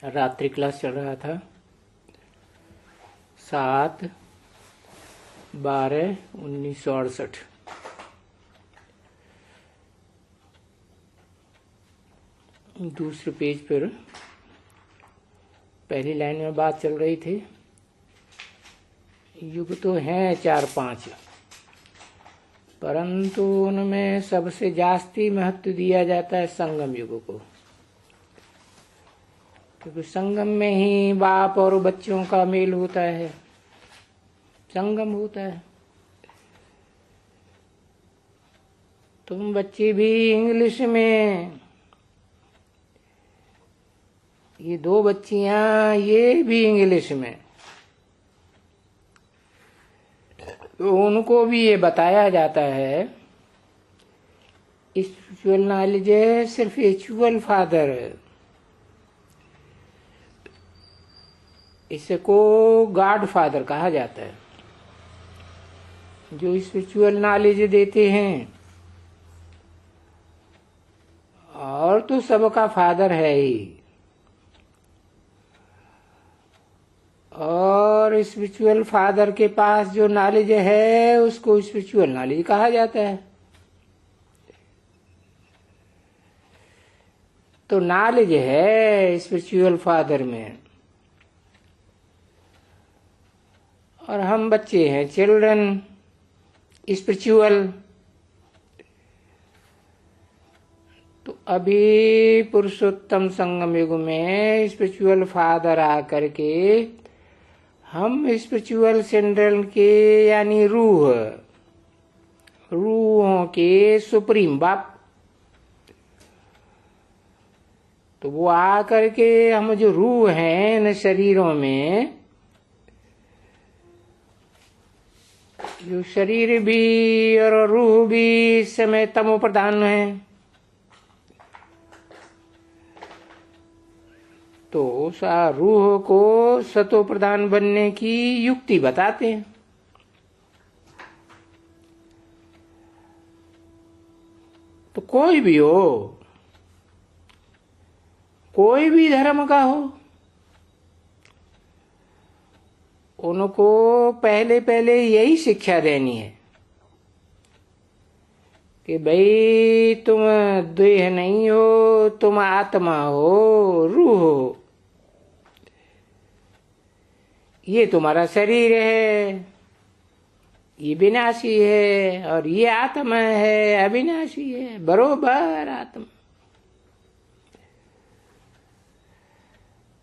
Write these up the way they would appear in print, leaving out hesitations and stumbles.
रात्रि क्लास चल रहा था। 7/12/1968। दूसरे पेज पर पहली लाइन में बात चल रही थी। युग तो हैं 4-5, परंतु उनमें सबसे जास्ती महत्व दिया जाता है संगम युग को, क्योंकि संगम में ही बाप और बच्चों का मेल होता है, संगम होता है। तुम बच्चे भी इंग्लिश में, ये 2 बच्चियां ये भी इंग्लिश में, तो उनको भी ये बताया जाता है स्पिरिचुअल नॉलेज है सिर्फ स्पिरिचुअल फादर है। इसको गॉड फादर कहा जाता है, जो स्पिरिचुअल नॉलेज देते हैं। और तो सबका फादर है ही, और स्पिरिचुअल फादर के पास जो नॉलेज है उसको स्पिरिचुअल नॉलेज कहा जाता है। तो नॉलेज है स्पिरिचुअल फादर में, और हम बच्चे हैं, चिल्ड्रन स्पिरिचुअल। तो अभी पुरुषोत्तम संगम युग में स्पिरिचुअल फादर आकर के हम स्पिरिचुअल सेंट्रल के यानी रूहों के सुप्रीम बाप, तो वो आकर के हम जो रूह हैं इन शरीरों में, जो शरीर भी और रूह भी इस समय तमो प्रधान है, तो उस रूह को सतो प्रधान बनने की युक्ति बताते हैं। तो कोई भी हो, कोई भी धर्म का हो, उनको पहले यही शिक्षा देनी है कि भाई तुम देह नहीं हो, तुम आत्मा हो, रूह हो। ये तुम्हारा शरीर है, ये विनाशी है, और ये आत्मा है अविनाशी है, बरोबर आत्मा।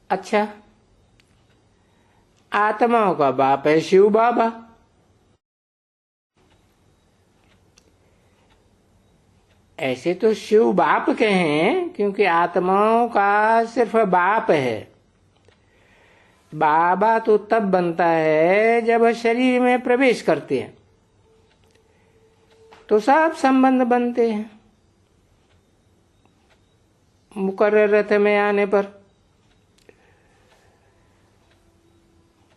अच्छा, आत्माओं का बाप है शिव बाबा। ऐसे तो शिव बाप कहें क्योंकि आत्माओं का सिर्फ बाप है। बाबा तो तब बनता है जब शरीर में प्रवेश करते हैं, तो सब संबंध बनते हैं। मुकर्रर रथ में आने पर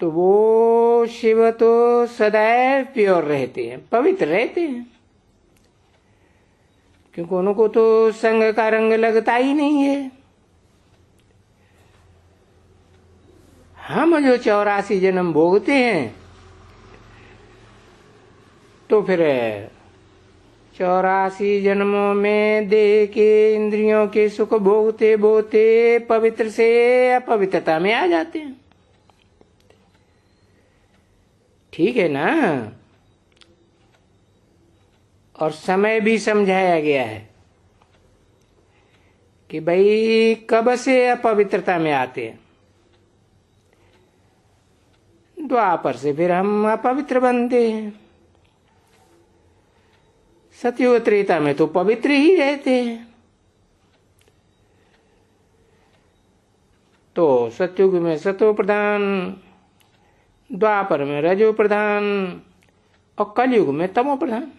तो वो शिव तो सदैव प्योर रहते हैं, पवित्र रहते हैं, क्योंकि उनको तो संग का रंग लगता ही नहीं है। हम जो 84 जन्म भोगते हैं, तो फिर 84 जन्मों में देह के इंद्रियों के सुख भोगते भोगते पवित्र से अपवित्रता में आ जाते हैं। ठीक है ना? और समय भी समझाया गया है कि भाई कब से अपवित्रता में आते हैं। द्वापर से फिर हम अपवित्र बनते हैं। सतयुग त्रेता में तो पवित्र ही रहते हैं। तो सतयुग में सतो प्रधान, द्वापर में रजो प्रधान, और कलयुग में तमो प्रधान,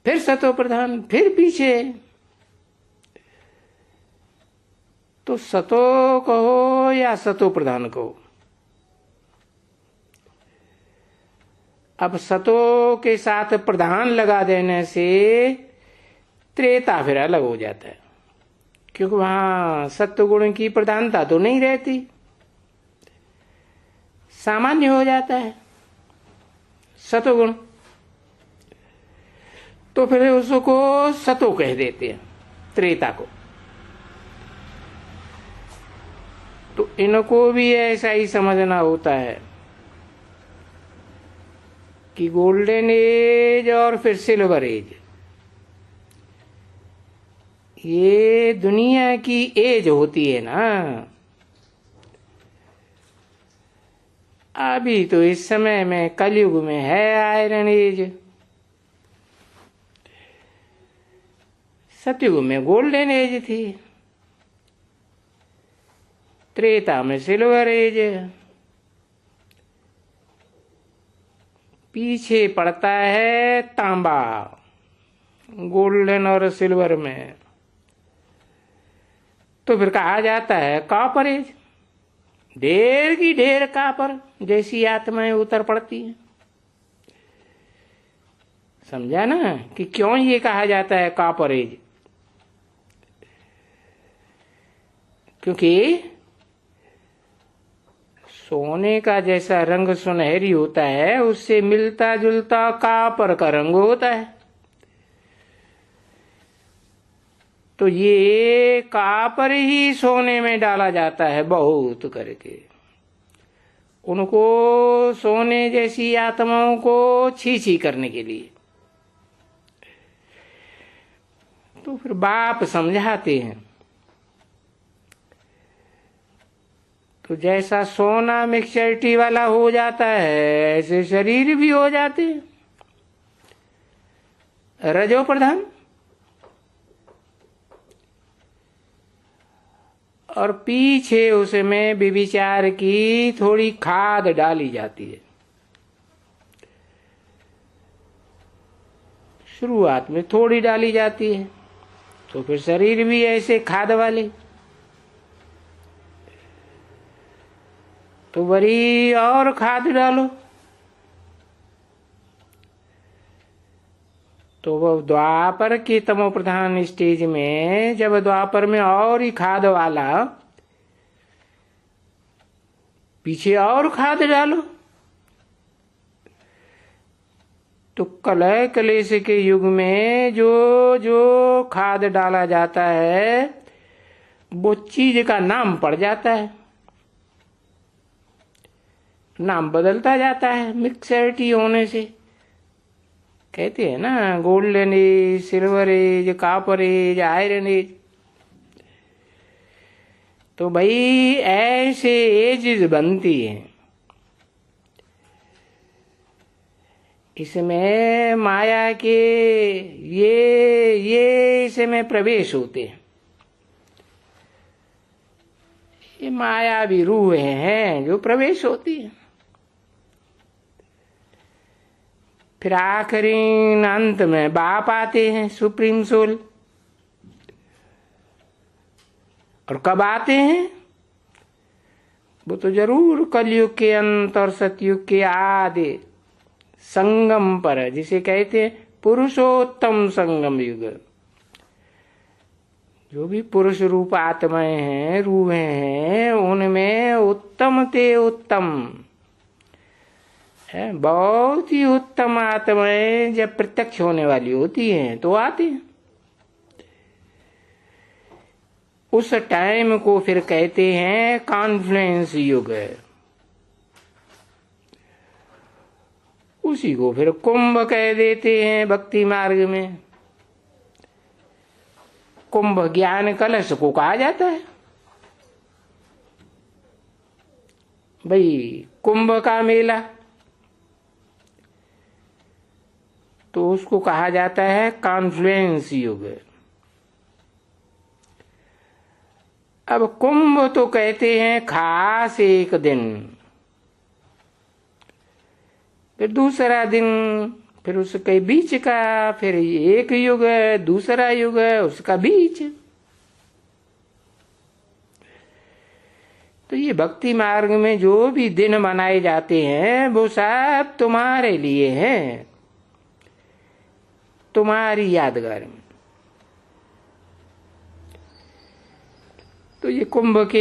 फिर सतो प्रधान, फिर पीछे। तो सतो कहो या सतो प्रधान कहो, अब सतो के साथ प्रधान लगा देने से त्रेता फिर अलग हो जाता है। क्योंकि वहां सत्वगुण की प्रधानता तो नहीं रहती, सामान्य हो जाता है सत्वगुण, तो फिर उसको सतो कह देते हैं, त्रेता को। तो इनको भी ऐसा ही समझना होता है कि गोल्डन एज और फिर सिल्वर एज, ये दुनिया की एज होती है ना। अभी तो इस समय में कलयुग में है आयरन एज, सतयुग में गोल्डन एज थी, त्रेता में सिल्वर एज, पीछे पड़ता है तांबा गोल्डन और सिल्वर में। तो फिर कहा जाता है कॉपर एज, ढेर की ढेर कॉपर जैसी आत्माएं उतर पड़ती हैं। समझा ना कि क्यों ये कहा जाता है कॉपर एज? क्योंकि सोने का जैसा रंग सुनहरी होता है, उससे मिलता जुलता कॉपर का रंग होता है। तो ये कॉपर ही सोने में डाला जाता है बहुत करके, उनको सोने जैसी आत्माओं को छी करने के लिए। तो फिर बाप समझाते हैं, तो जैसा सोना मिक्सचरिटी वाला हो जाता है, ऐसे शरीर भी हो जाते हैं रजो प्रधान, और पीछे उसमें विचार की थोड़ी खाद डाली जाती है। शुरुआत में थोड़ी डाली जाती है, तो फिर शरीर भी ऐसे खाद वाले, तो बड़ी और खाद डालो, तो वो द्वापर की तमो प्रधान स्टेज में, जब द्वापर में और ही खाद वाला, पीछे और खाद डालो, तो कलह कलेश के युग में जो जो खाद डाला जाता है वो चीज का नाम पड़ जाता है, नाम बदलता जाता है मिक्सरिटी होने से। कहते हैं ना golden age, silver age, copper age, iron age. तो भाई ऐसे एजेस बनती हैं, इसमें माया के ये इसमें प्रवेश होते हैं। ये माया भी रूहें हैं जो प्रवेश होती है। फिर आखिरी अंत में बाप आते हैं, सुप्रीम सोल। और कब आते हैं? वो तो जरूर कलयुग के अंत और सतयुग के आदि संगम पर, जिसे कहते हैं पुरुषोत्तम संगम युग। जो भी पुरुष रूप आत्माएं हैं, रूहें हैं, उनमें उत्तम ते उत्तम है, बहुत ही उत्तम आत्माएं जब प्रत्यक्ष होने वाली होती हैं तो आते हैं। उस टाइम को फिर कहते हैं कॉन्फ्लुएंस युग। उसी को फिर कुंभ कह देते हैं भक्ति मार्ग में। कुंभ ज्ञान कलश को कहा जाता है। भाई कुंभ का मेला, तो उसको कहा जाता है कॉन्फ्लुएंस युग। अब कुंभ तो कहते हैं खास एक दिन, फिर दूसरा दिन, फिर उसके बीच का, फिर एक युग है, दूसरा युग है, उसका बीच। तो ये भक्ति मार्ग में जो भी दिन मनाए जाते हैं वो सब तुम्हारे लिए हैं, तुम्हारी यादगार में। तो ये कुंभ के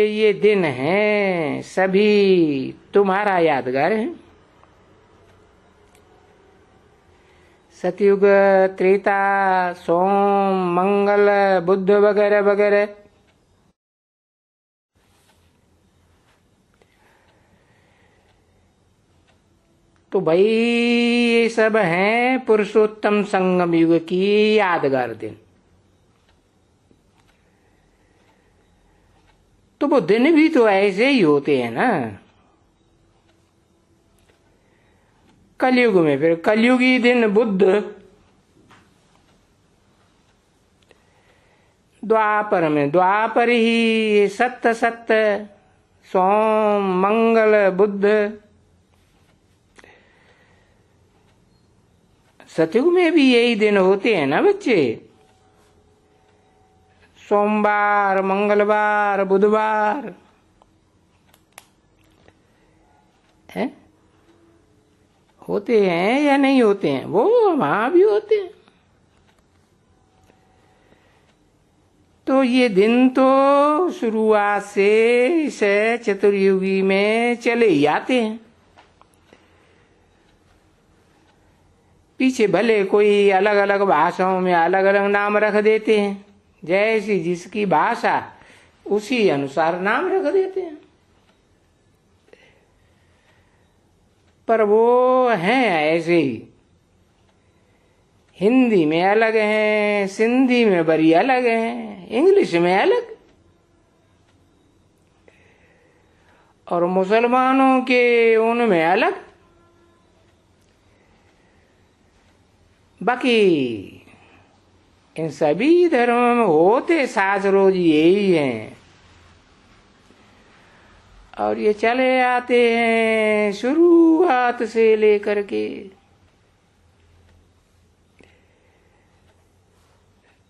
ये दिन हैं, सभी तुम्हारा यादगार है। सतयुग, त्रेता, सोम, मंगल, बुध वगैरह वगैरह। तो भाई ये सब हैं पुरुषोत्तम संगम युग की यादगार दिन। तो वो दिन भी तो ऐसे ही होते हैं ना। कलयुग में फिर कलयुगी दिन बुध, द्वापर में द्वापर ही सत्य सत्य, सोम मंगल बुध। सतयुग में भी यही दिन होते हैं ना बच्चे, सोमवार मंगलवार बुधवार है, होते हैं या नहीं होते हैं? वो वहां भी होते हैं। तो ये दिन तो शुरुआत से इस चतुर्युगी में चले ही आते हैं। पीछे भले कोई अलग अलग भाषाओं में अलग अलग नाम रख देते हैं, जैसी जिसकी भाषा उसी अनुसार नाम रख देते हैं, पर वो हैं ऐसे ही। हिंदी में अलग हैं, सिंधी में बड़ी अलग हैं, इंग्लिश में अलग, और मुसलमानों के उनमें अलग। बाकी इन सभी धर्मों में होते साज रोज यही हैं, और ये चले आते हैं शुरुआत से लेकर के।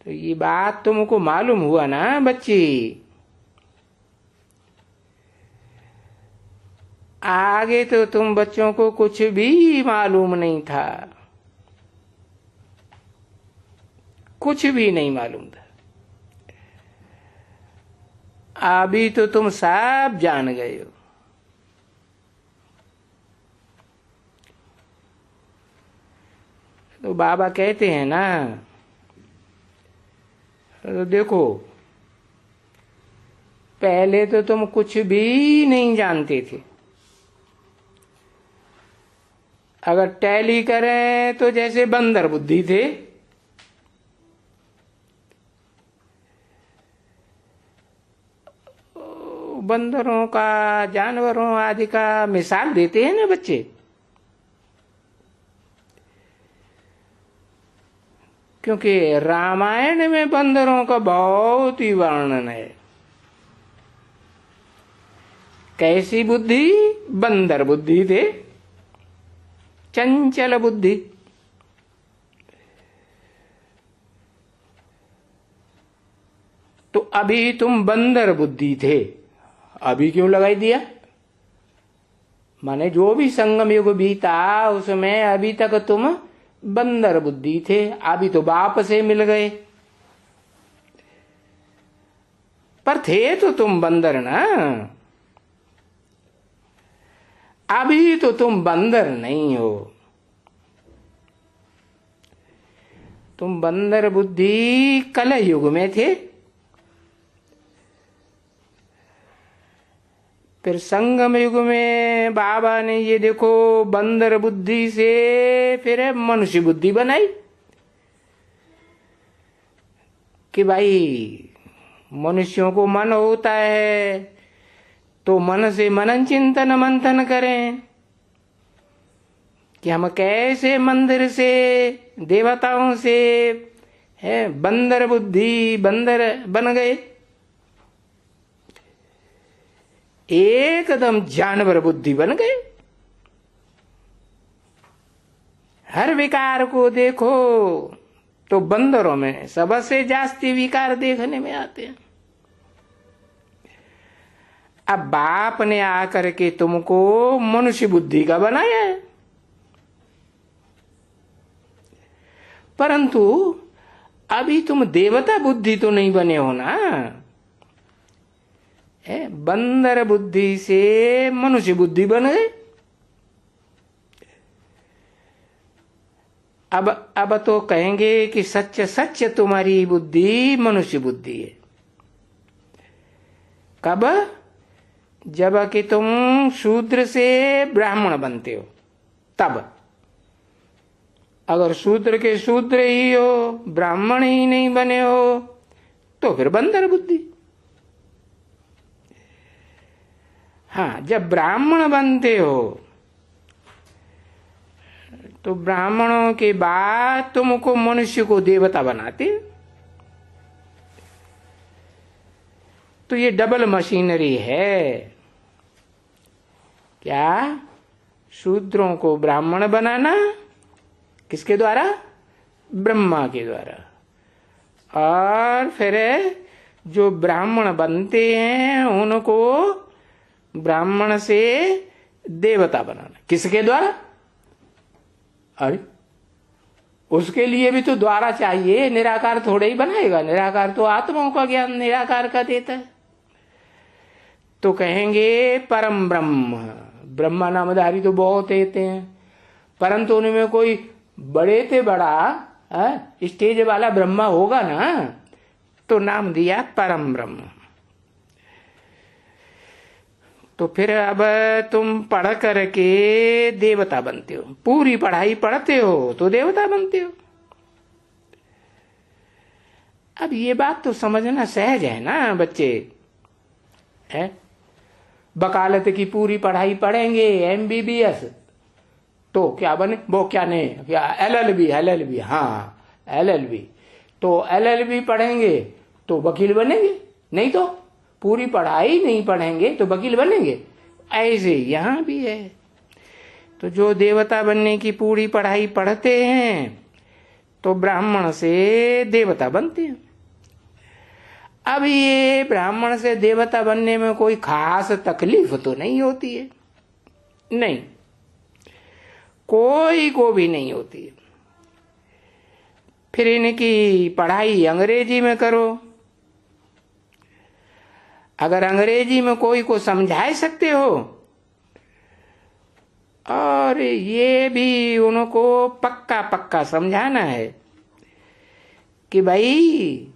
तो ये बात तुमको मालूम हुआ ना बच्ची। आगे तो तुम बच्चों को कुछ भी मालूम नहीं था, कुछ भी नहीं मालूम था। अभी तो तुम सब जान गए हो। तो बाबा कहते हैं ना, तो देखो पहले तो तुम कुछ भी नहीं जानते थे। अगर टैली करें तो जैसे बंदर बुद्धि थे, बंदरों का जानवरों आदि का मिसाल देते हैं ना बच्चे। क्योंकि रामायण में बंदरों का बहुत ही वर्णन है। कैसी बुद्धि? बंदर बुद्धि थे, चंचल बुद्धि। तो अभी तुम बंदर बुद्धि थे, अभी क्यों लगाई दिया? माने जो भी संगम युग बीता उसमें अभी तक तुम बंदर बुद्धि थे, अभी तो बाप से मिल गए, पर थे तो तुम बंदर ना। अभी तो तुम बंदर नहीं हो, तुम बंदर बुद्धि कलह युग में थे। फिर संगम युग में बाबा ने ये देखो बंदर बुद्धि से फिर मनुष्य बुद्धि बनाई कि भाई मनुष्यों को मन होता है तो मन से मनन चिंतन मंथन करें कि हम कैसे मंदिर से देवताओं से है बंदर बुद्धि बंदर बन गए, एकदम जानवर बुद्धि बन गए। हर विकार को देखो तो बंदरों में सबसे जास्ती विकार देखने में आते हैं। अब बाप ने आकर के तुमको मनुष्य बुद्धि का बनाया है, परंतु अभी तुम देवता बुद्धि तो नहीं बने हो ना। बंदर बुद्धि से मनुष्य बुद्धि बन गए। अब तो कहेंगे कि सच सच तुम्हारी बुद्धि मनुष्य बुद्धि है। कब? जब कि तुम शूद्र से ब्राह्मण बनते हो तब। अगर शूद्र के शूद्र ही हो, ब्राह्मण ही नहीं बने हो, तो फिर बंदर बुद्धि। हाँ, जब ब्राह्मण बनते हो तो ब्राह्मणों के बाद तुमको मनुष्य को देवता बनाते। तो ये डबल मशीनरी है। क्या? शूद्रों को ब्राह्मण बनाना, किसके द्वारा? ब्रह्मा के द्वारा। और फिर जो ब्राह्मण बनते हैं उनको ब्राह्मण से देवता बनाना, किसके द्वारा? अरे उसके लिए भी तो द्वारा चाहिए, निराकार थोड़े ही बनाएगा। निराकार तो आत्माओं का ज्ञान निराकार का देता है। तो कहेंगे परम ब्रह्म। ब्रह्मा नामधारी तो बहुत होते हैं, परंतु उनमें कोई बड़े से बड़ा स्टेज वाला ब्रह्मा होगा ना, तो नाम दिया परम ब्रह्म। तो फिर अब तुम पढ़ करके देवता बनते हो, पूरी पढ़ाई पढ़ते हो तो देवता बनते हो। अब ये बात तो समझना सहज है ना बच्चे, है? वकालत की पूरी पढ़ाई पढ़ेंगे, MBBS, तो क्या बने? वो क्या नहीं, क्या LLB, हाँ LLB। तो LLB पढ़ेंगे तो वकील बनेंगे, नहीं तो पूरी पढ़ाई नहीं पढ़ेंगे तो वकील बनेंगे। ऐसे यहां भी है। तो जो देवता बनने की पूरी पढ़ाई पढ़ते हैं तो ब्राह्मण से देवता बनते हैं। अब ये ब्राह्मण से देवता बनने में कोई खास तकलीफ तो नहीं होती है, नहीं, कोई को भी नहीं होती है। फिर इनकी पढ़ाई अंग्रेजी में करो। अगर अंग्रेजी में कोई को समझा सकते हो, और ये भी उनको पक्का पक्का समझाना है कि भाई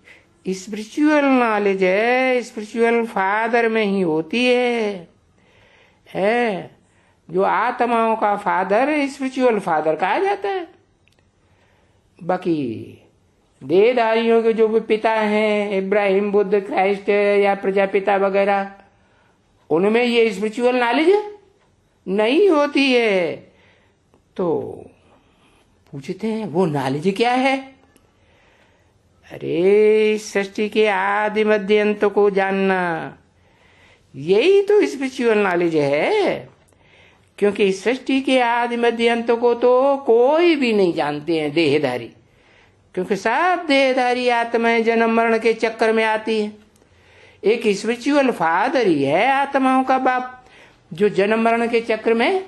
स्पिरिचुअल नॉलेज है, स्पिरिचुअल फादर में ही होती है। जो आत्माओं का फादर स्पिरिचुअल फादर कहा जाता है। बाकी देहधारियों के जो भी पिता हैं, इब्राहिम, बुद्ध, क्राइस्ट या प्रजापिता वगैरह, उनमें ये स्पिरिचुअल नॉलेज नहीं होती है। तो पूछते हैं वो नॉलेज क्या है? अरे सृष्टि के आदि मध्य अंत को जानना, यही तो स्पिरिचुअल नॉलेज है। क्योंकि सृष्टि के आदि मध्य अंत को तो कोई भी नहीं जानते हैं देहधारी, क्योंकि सब देहधारी आत्माएं जन्म मरण के चक्कर में आती है। एक स्पिरिचुअल फादर ही है आत्माओं का बाप, जो जन्म मरण के चक्र में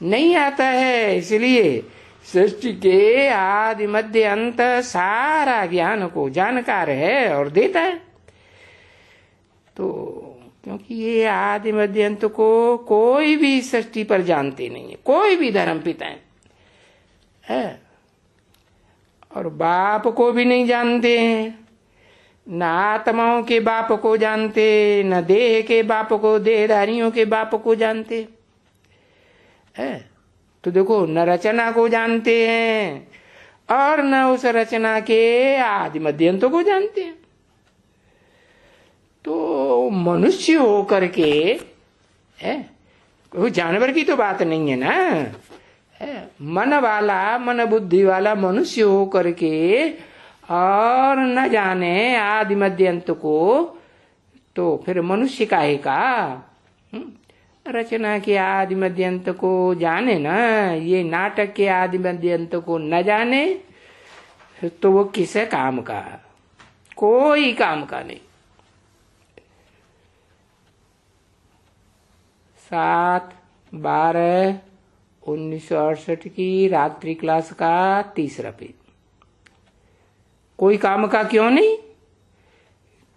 नहीं आता है। इसलिए सृष्टि के आदि मध्य अंत सारा ज्ञान को जानकार है और देता है। तो क्योंकि ये आदि मध्य अंत को कोई भी सृष्टि पर जानते नहीं है, कोई भी धर्म पिता है, और बाप को भी नहीं जानते हैं। न आत्माओं के बाप को जानते, न देह के बाप को, देहधारियों के बाप को जानते है। तो देखो, न रचना को जानते हैं और न उस रचना के आदि मध्यंतों को जानते हैं। तो मनुष्य हो करके है, कोई जानवर की तो बात नहीं है ना, है? मन वाला, मन बुद्धि वाला मनुष्य हो करके और न जाने आदि मध्यंत को, तो फिर मनुष्य काहे का? रचना के आदि मध्यंत को जाने ना, ये नाटक के आदि मध्यंत को न जाने, तो वो किस काम का? कोई काम का नहीं। 7/12/1968 की रात्रि क्लास का 3रा पेज। कोई काम का क्यों नहीं?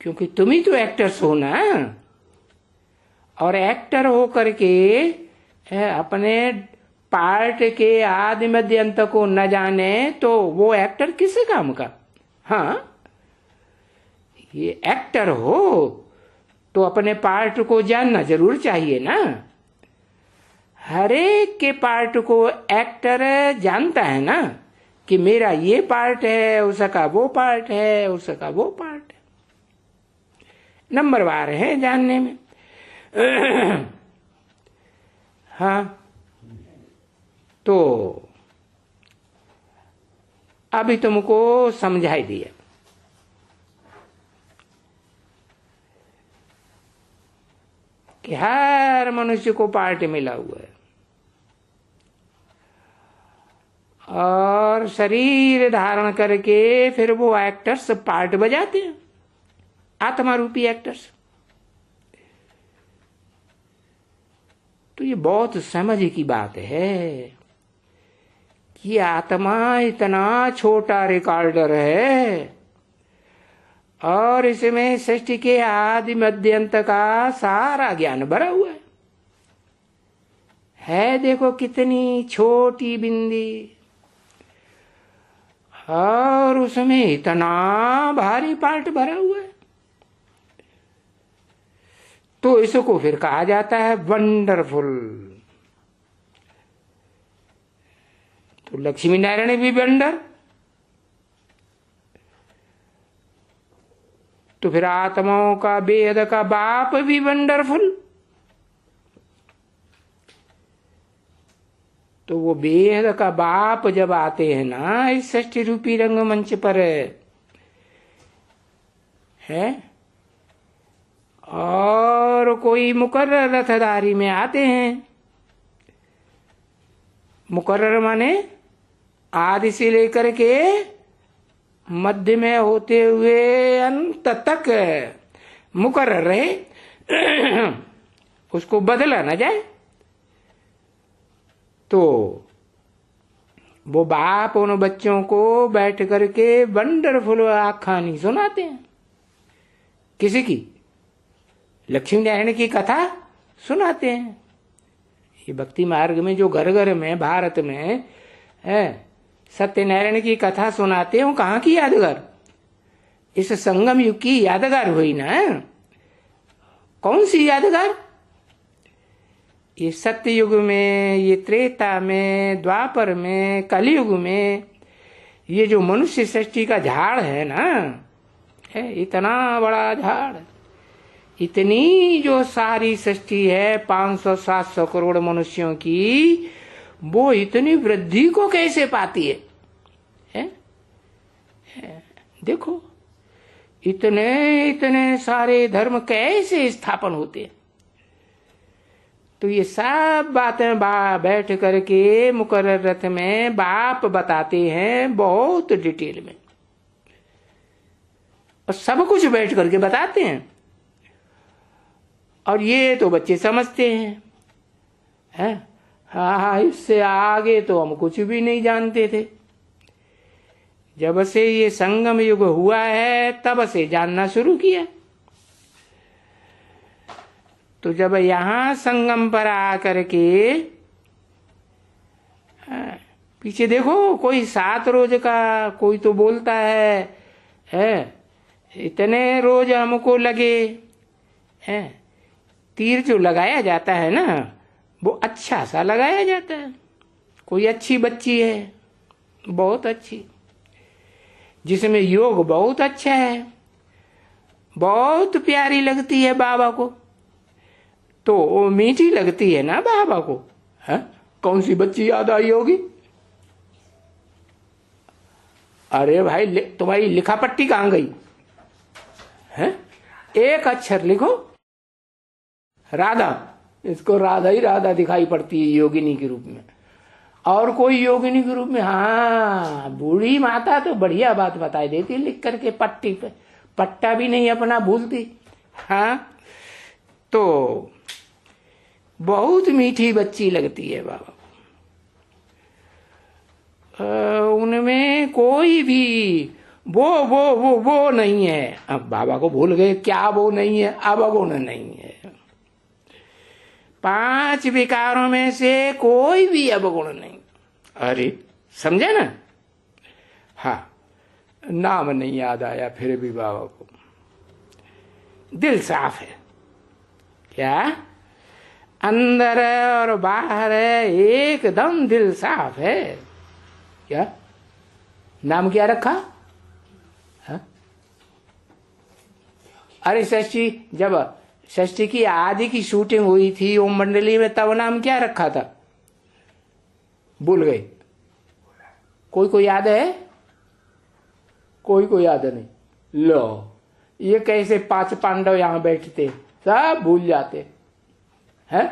क्योंकि तुम ही तो एक्टर्स हो ना, और एक्टर हो करके अपने पार्ट के आदि मध्य अंत को न जाने तो वो एक्टर किस काम का। हाँ, ये एक्टर हो तो अपने पार्ट को जानना जरूर चाहिए ना। हर एक के पार्ट को एक्टर जानता है ना कि मेरा ये पार्ट है, उसका वो पार्ट है, उसका वो पार्ट है, नंबरवार है जानने में। हाँ, तो अभी तुमको समझाई दिया कि हर मनुष्य को पार्ट मिला हुआ है और शरीर धारण करके फिर वो एक्टर्स पार्ट बजाते हैं, आत्मा रूपी एक्टर्स। तो ये बहुत समझ की बात है कि आत्मा इतना छोटा रिकॉर्डर है और इसमें सृष्टि के आदि मध्यंत का सारा ज्ञान भरा हुआ है। देखो कितनी छोटी बिंदी और उसमें इतना भारी पार्ट भरा हुआ है। तो इसको फिर कहा जाता है वंडरफुल। तो लक्ष्मी नारायण भी वंडर, तो फिर आत्माओं का बेहद का बाप भी वंडरफुल। तो वो बेहद का बाप जब आते हैं ना इस सृष्टि रूपी रंगमंच पर है, और कोई मुकर्रर रथधारी में आते हैं। मुकर्रर माने आदि से लेकर के मध्य में होते हुए अंत तक मुकर्रर रहे, उसको बदला न जाए। तो वो बाप उन बच्चों को बैठ करके वंडरफुल आखानी सुनाते हैं। किसी की? लक्ष्मी नारायण की कथा सुनाते हैं। ये भक्ति मार्ग में जो घर घर में भारत में है सत्यनारायण की कथा सुनाते हैं, वो कहाँ की यादगार? इस संगम युग की यादगार हुई ना। कौन सी यादगार? ये सत्य युग में, ये त्रेता में, द्वापर में, कलयुग में ये जो मनुष्य सृष्टि का झाड़ है ना, है इतना बड़ा झाड़, इतनी जो सारी सृष्टि है 500-700 करोड़ मनुष्यों की, वो इतनी वृद्धि को कैसे पाती है? देखो इतने इतने सारे धर्म कैसे स्थापन होते हैं। तो ये सब बातें बैठ करके मुकर्रर रथ में बाप बताते हैं बहुत डिटेल में, और सब कुछ बैठ करके बताते हैं। और ये तो बच्चे समझते हैं, हाँ, इससे आगे तो हम कुछ भी नहीं जानते थे। जब से ये संगम युग हुआ है तब से जानना शुरू किया। तो जब यहां संगम पर आकर के पीछे देखो, कोई 7 रोज का कोई तो बोलता है इतने रोज हमको लगे। तीर जो लगाया जाता है ना, वो अच्छा सा लगाया जाता है। कोई अच्छी बच्ची है, बहुत अच्छी, जिसमें योग बहुत अच्छा है, बहुत प्यारी लगती है बाबा को, तो वो मीठी लगती है ना बाबा को। है कौन सी बच्ची याद आई होगी? अरे भाई, तुम्हारी लिखा पट्टी कहां गई है? एक अक्षर लिखो, राधा। इसको राधा ही राधा दिखाई पड़ती है योगिनी के रूप में, और कोई योगिनी के रूप में। हाँ, बूढ़ी माता तो बढ़िया बात बताई देती लिख करके पट्टी पे, पट्टा भी नहीं अपना भूलती। हाँ, तो बहुत मीठी बच्ची लगती है बाबा। उनमें कोई भी वो नहीं है। अब बाबा को भूल गए क्या वो नहीं है, अवगुण नहीं है। 5 विकारों में से कोई भी अवगुण नहीं। अरे समझे ना? हाँ, नाम नहीं याद आया फिर भी बाबा को। दिल साफ है क्या? अंदर और बाहर एकदम दिल साफ है क्या? नाम क्या रखा? हा? अरे षष्ठी, जब षष्ठी की आदि की शूटिंग हुई थी ओम मंडली में, तब नाम क्या रखा था? भूल गए? कोई याद है? कोई याद नहीं। लो, ये कैसे 5 पांडव यहां बैठते सब भूल जाते हैं?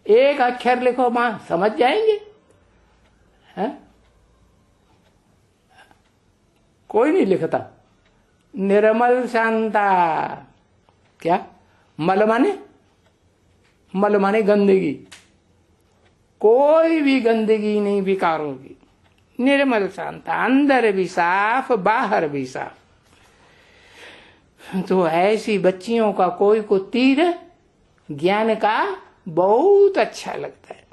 एक अक्षर लिखो मां, समझ जाएंगे हैं? कोई नहीं लिखता। निर्मल शांता क्या? मल माने गंदगी, कोई भी गंदगी नहीं विकारों की। निर्मल शांता, अंदर भी साफ बाहर भी साफ। तो ऐसी बच्चियों का कोई को तीर ज्ञान का बहुत अच्छा लगता है,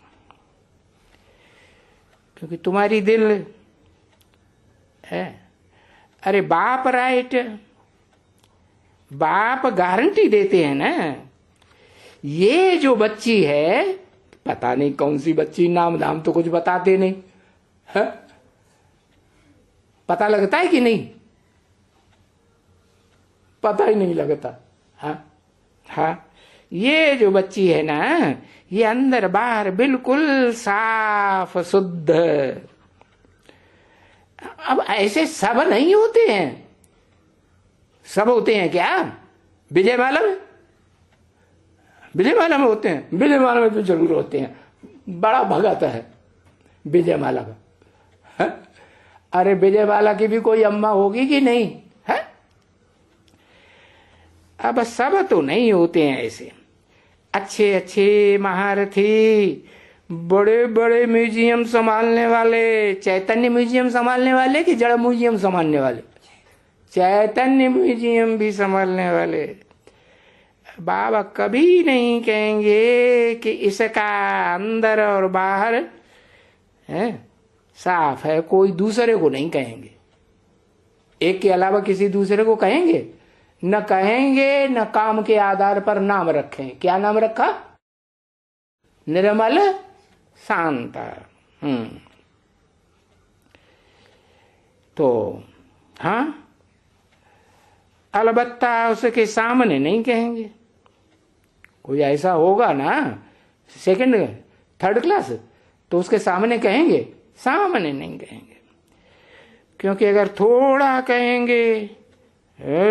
क्योंकि तुम्हारी दिल है। अरे बाप राइट, बाप गारंटी देते हैं ना। ये जो बच्ची है, पता नहीं कौन सी बच्ची, नाम धाम तो कुछ बताते नहीं है? पता लगता है कि नहीं? पता ही नहीं लगता। हाँ, ये जो बच्ची है ना, ये अंदर बाहर बिल्कुल साफ शुद्ध। अब ऐसे सब नहीं होते हैं। सब होते हैं क्या? विजयमाला में होते हैं। विजयमाला में तो जरूर होते हैं, बड़ा भगत है विजयमाला का। अरे विजयमाला की भी कोई अम्मा होगी कि नहीं है? अब सब तो नहीं होते हैं ऐसे। अच्छे अच्छे महारथी, बड़े बड़े म्यूजियम संभालने वाले, चैतन्य म्यूजियम संभालने वाले कि जड़ म्यूजियम संभालने वाले? चैतन्य म्यूजियम भी संभालने वाले। बाबा कभी नहीं कहेंगे कि इसका अंदर और बाहर है साफ है, कोई दूसरे को नहीं कहेंगे। एक के अलावा किसी दूसरे को कहेंगे? न कहेंगे, न काम के आधार पर नाम रखें। क्या नाम रखा? निर्मल शांता। तो हाँ, अलबत्ता उसके सामने नहीं कहेंगे। कोई ऐसा होगा ना 2nd 3rd क्लास, तो उसके सामने कहेंगे? सामने नहीं कहेंगे, क्योंकि अगर थोड़ा कहेंगे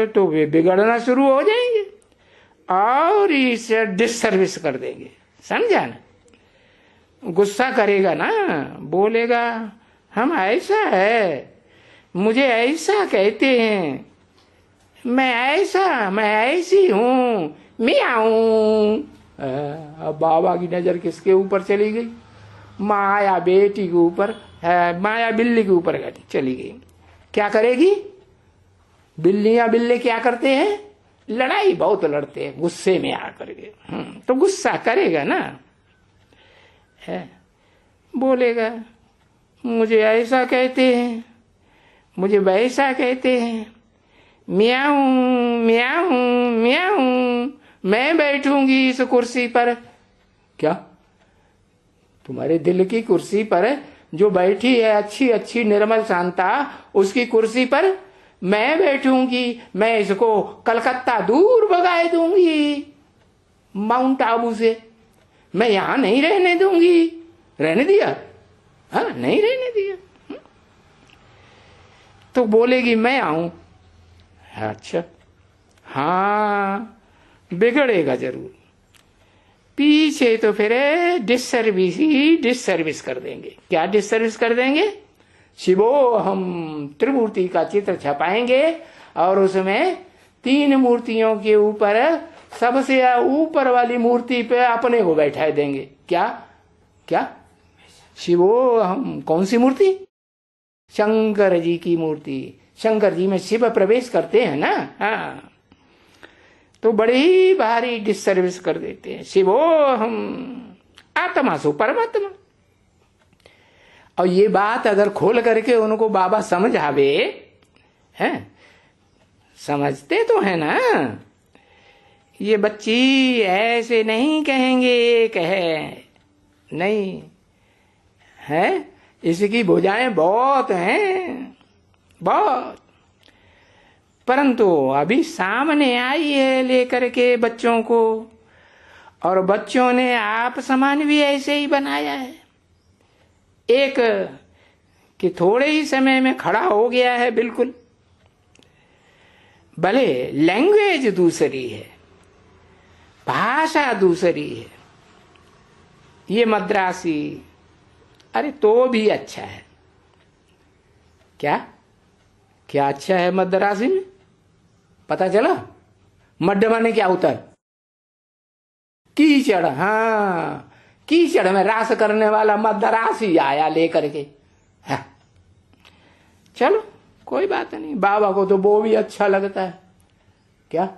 तो वे बिगड़ना शुरू हो जाएंगे और इसे डिससर्विस कर देंगे। समझा ना? गुस्सा करेगा ना, बोलेगा हम ऐसा है, मुझे ऐसा कहते हैं, मैं ऐसी हूं, मैं आऊं। अब बाबा की नजर किसके ऊपर चली गई? माया बेटी के ऊपर, माया बिल्ली के ऊपर चली गई। क्या करेगी? बिल्ले क्या करते हैं? लड़ाई बहुत लड़ते हैं गुस्से में आकर के। तो गुस्सा करेगा ना, है, बोलेगा मुझे ऐसा कहते हैं, मुझे वैसा कहते हैं, म्याऊं म्याऊं म्याऊं, मैं बैठूंगी इस कुर्सी पर। क्या? तुम्हारे दिल की कुर्सी पर जो बैठी है अच्छी अच्छी निर्मल शांता, उसकी कुर्सी पर मैं बैठूंगी। मैं इसको कलकत्ता दूर भगाए दूंगी, माउंट आबू से। मैं यहां नहीं रहने दूंगी। रहने दिया? हाँ, नहीं रहने दिया। तो बोलेगी मैं आऊं। अच्छा, हाँ, बिगड़ेगा जरूर। पीछे तो फिर डिससर्विस कर देंगे। क्या डिससर्विस कर देंगे? शिवो हम त्रिमूर्ति का चित्र छपाएंगे और उसमें 3 मूर्तियों के ऊपर सबसे ऊपर वाली मूर्ति पे अपने को बैठा देंगे। क्या? शिवो हम कौन सी मूर्ति? शंकर जी की मूर्ति। शंकर जी में शिव प्रवेश करते हैं ना। हाँ, तो बड़े ही भारी डिससर्विस कर देते हैं। शिवो हम आत्मा सो परमात्मा। और ये बात अगर खोल करके उनको बाबा समझावे, हैं, समझते तो है ना, ये बच्ची ऐसे नहीं कहेंगे, कहे नहीं है, इसकी भुजाएं बहुत हैं, बहुत, परंतु अभी सामने आई है लेकर के बच्चों को, और बच्चों ने आप समान भी ऐसे ही बनाया है। एक कि थोड़े ही समय में खड़ा हो गया है बिल्कुल, भले लैंग्वेज दूसरी है, भाषा दूसरी है, ये मद्रासी, अरे तो भी अच्छा है। क्या क्या अच्छा है मद्रासी में? पता चला? मड्ड माने क्या होता है? कीचड़। हाँ, कीचड़ में रास करने वाला मद्रासी आया लेकर के। हाँ। चलो कोई बात नहीं, बाबा को तो वो भी अच्छा लगता है। क्या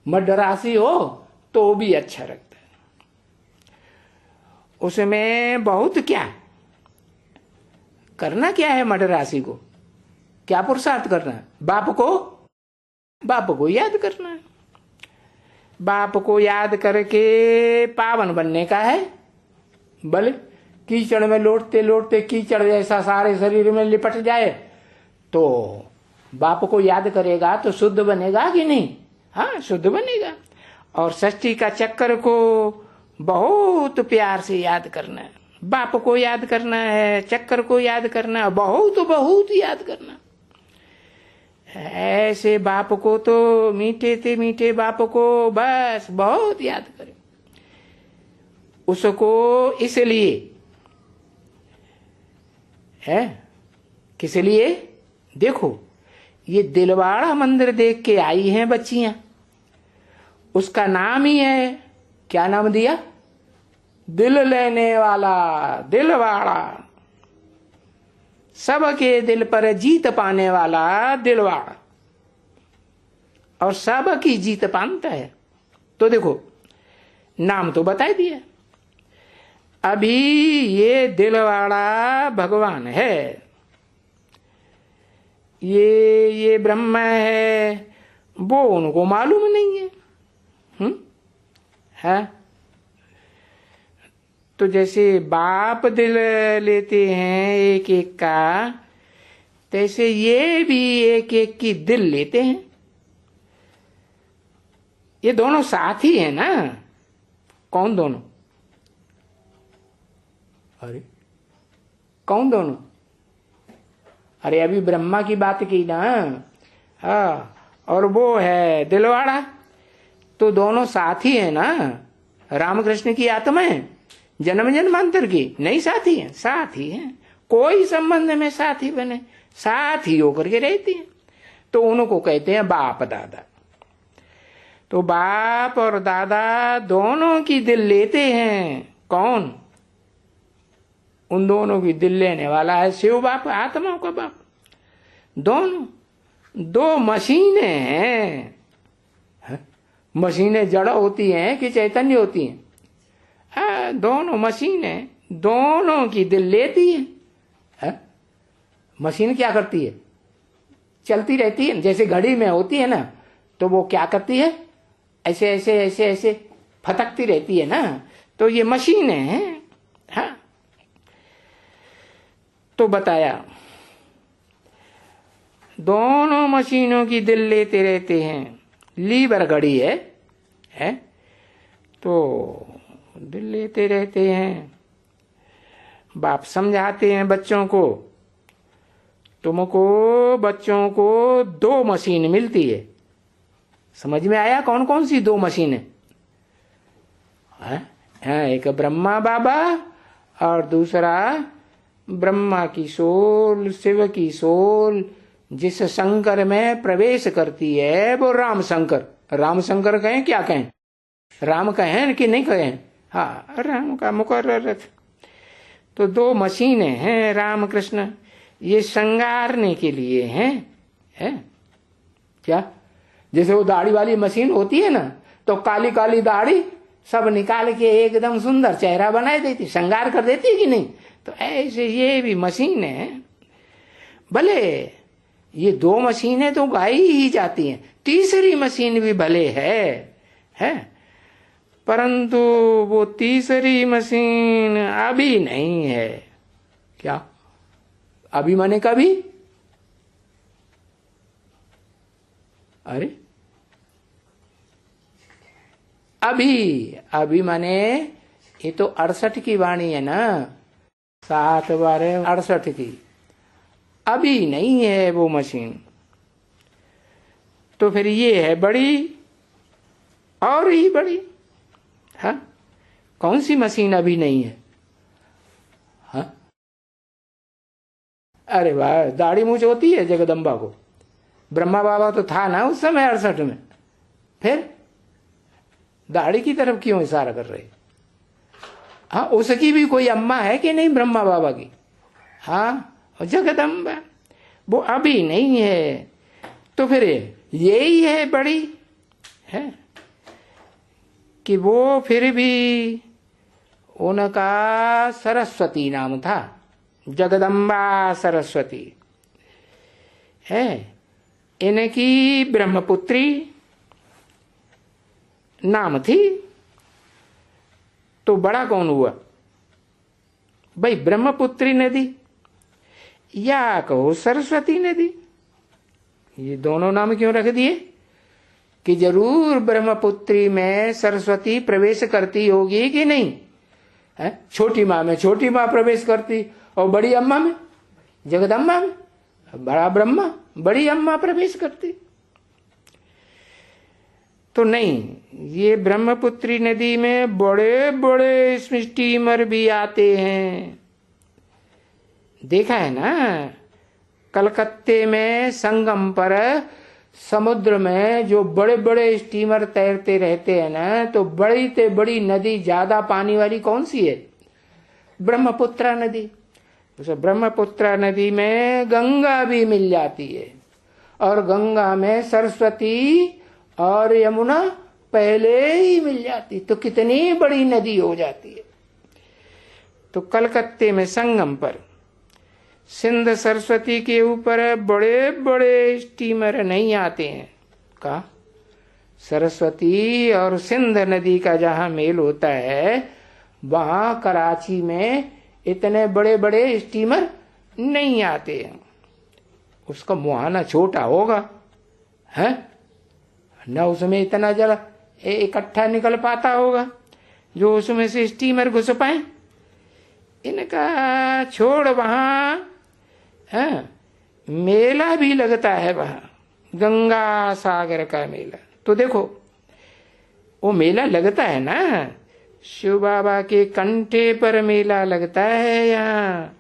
मद्रासी हो तो भी अच्छा लगता है, उसमें बहुत क्या करना, क्या है मद्रासी को, क्या पुरुषार्थ करना है? बाप को याद करना है, बाप को याद करके पावन बनने का है। भले कीचड़ में लौटते लौटते कीचड़ जैसा सारे शरीर में लिपट जाए, तो बाप को याद करेगा तो शुद्ध बनेगा कि नहीं? हाँ, शुद्ध बनेगा। और षष्ठी का चक्कर को बहुत प्यार से याद करना है, बाप को याद करना है, चक्कर को याद करना है, बहुत बहुत याद करना। ऐसे बाप को तो मीठे थे मीठे बाप को बस बहुत याद करें। उसको इसलिए है, किस लिए? देखो, ये दिलवाड़ा मंदिर देख के आई हैं बच्चियां, उसका नाम ही है, क्या नाम दिया? दिल लेने वाला दिलवाड़ा, सबके दिल पर जीत पाने वाला दिलवाड़ा, और सबकी जीत पाता है। तो देखो, नाम तो बता दिया। अभी ये दिलवाड़ा भगवान है, ये ब्रह्मा है, वो उनको मालूम नहीं है। है तो जैसे बाप दिल लेते हैं एक एक का, तैसे ये भी एक एक की दिल लेते हैं। ये दोनों साथ ही है ना? कौन दोनों? अरे कौन दोनों? अरे अभी ब्रह्मा की बात की ना, हाँ, और वो है दिलवाड़ा, तो दोनों साथ ही है ना। रामकृष्ण की आत्मा है, जन्म जन्मांतर की नहीं, साथी है, साथ ही है। कोई संबंध में साथी बने, साथ ही होकर के रहती है, तो उनको कहते हैं बाप दादा। तो बाप और दादा दोनों की दिल लेते हैं। कौन? उन दोनों की दिल लेने वाला है शिव बाप, आत्माओं का बाप। दोनों दो मशीनें हैं। मशीनें जड़ होती हैं कि चैतन्य होती हैं? दोनों मशीनें, दोनों की दिल लेती है। मशीन क्या करती है? चलती रहती है, जैसे घड़ी में होती है ना, तो वो क्या करती है? ऐसे ऐसे ऐसे ऐसे फटकती रहती है ना, तो ये मशीनें हैं। हाँ, तो बताया दोनों मशीनों की दिल लेते रहते हैं। लीवर घड़ी है तो दिल लेते रहते हैं। बाप समझाते हैं बच्चों को, तुमको बच्चों को दो मशीन मिलती है। समझ में आया कौन कौन सी दो मशीनें? एक ब्रह्मा बाबा और दूसरा ब्रह्मा की सोल, शिव की सोल, जिस शंकर में प्रवेश करती है वो राम शंकर। राम शंकर कहें, क्या कहें? राम कहें कि नहीं कहें? हाँ, राम का मुकर्रर। तो दो मशीनें हैं राम कृष्ण, ये श्रृंगारने के लिए हैं। है क्या? जैसे वो दाढ़ी वाली मशीन होती है ना, तो काली काली दाढ़ी सब निकाल के एकदम सुंदर चेहरा बना देती, श्रृंगार कर देती कि नहीं। तो ऐसे ये भी मशीन है। भले ये दो मशीनें तो गाई ही जाती हैं, तीसरी मशीन भी भले है, परंतु वो तीसरी मशीन अभी नहीं है। क्या अभी माने कभी? अरे अभी माने ये तो 68 की वाणी है ना, 7 12 68 की। अभी नहीं है वो मशीन। तो फिर ये है बड़ी और ही बड़ी। हाँ, कौन सी मशीन अभी नहीं है? हाँ, अरे वाह, दाढ़ी मूछ होती है जगदम्बा को। ब्रह्मा बाबा तो था ना उस समय 68 में, फिर दाढ़ी की तरफ क्यों इशारा कर रहे? हाँ, उसकी भी कोई अम्मा है कि नहीं ब्रह्मा बाबा की? हाँ, जगदम्बा वो अभी नहीं है। तो फिर यही है बड़ी है कि वो फिर भी उनका सरस्वती नाम था, जगदम्बा सरस्वती है। इनकी ब्रह्मपुत्री नाम थी। तो बड़ा कौन हुआ भाई? ब्रह्मपुत्री नदी या कहो सरस्वती नदी। ये दोनों नाम क्यों रख दिए? कि जरूर ब्रह्मपुत्री में सरस्वती प्रवेश करती होगी कि नहीं है? छोटी माँ में छोटी माँ प्रवेश करती, और बड़ी अम्मा में, जगदम्बा में बड़ा ब्रह्मा, बड़ी अम्मा प्रवेश करती। तो नहीं, ये ब्रह्मपुत्री नदी में बड़े बड़े स्टीमर भी आते हैं। देखा है ना, कलकत्ते में संगम पर समुद्र में जो बड़े बड़े स्टीमर तैरते रहते हैं ना, तो बड़ी से बड़ी नदी ज्यादा पानी वाली कौन सी है? ब्रह्मपुत्रा नदी। उस ब्रह्मपुत्रा नदी में गंगा भी मिल जाती है, और गंगा में सरस्वती और यमुना पहले ही मिल जाती, तो कितनी बड़ी नदी हो जाती है। तो कलकत्ते में संगम पर सिंध सरस्वती के ऊपर बड़े बड़े स्टीमर नहीं आते हैं। का सरस्वती और सिंध नदी का जहां मेल होता है, वहां कराची में इतने बड़े बड़े स्टीमर नहीं आते हैं। उसका मुहाना छोटा होगा है न, उसमें इतना जल इकट्ठा निकल पाता होगा जो उसमें से स्टीमर घुस पाए। इनका छोड़ वहां मेला भी लगता है, वहां गंगा सागर का मेला। तो देखो वो मेला लगता है ना, शिव बाबा के कंठे पर मेला लगता है यहाँ,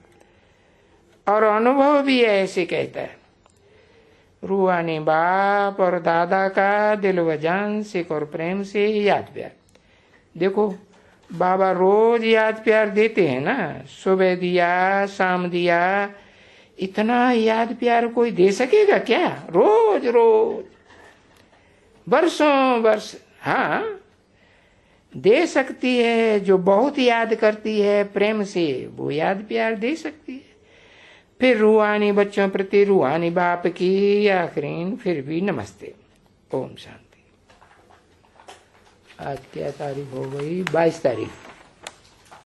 और अनुभव भी ऐसे कहता है। रूहानी बाप और दादा का दिल व जान से और प्रेम से याद प्यार। देखो बाबा रोज याद प्यार देते हैं ना, सुबह दिया शाम दिया। इतना याद प्यार कोई दे सकेगा क्या? रोज रोज वर्षों वर्ष। हाँ, दे सकती है। जो बहुत याद करती है प्रेम से, वो याद प्यार दे सकती है। फिर रूहानी बच्चों प्रति रूहानी बाप की आखिरीन फिर भी नमस्ते। ओम शांति। आज क्या तारीख हो गई? 22 तारीख।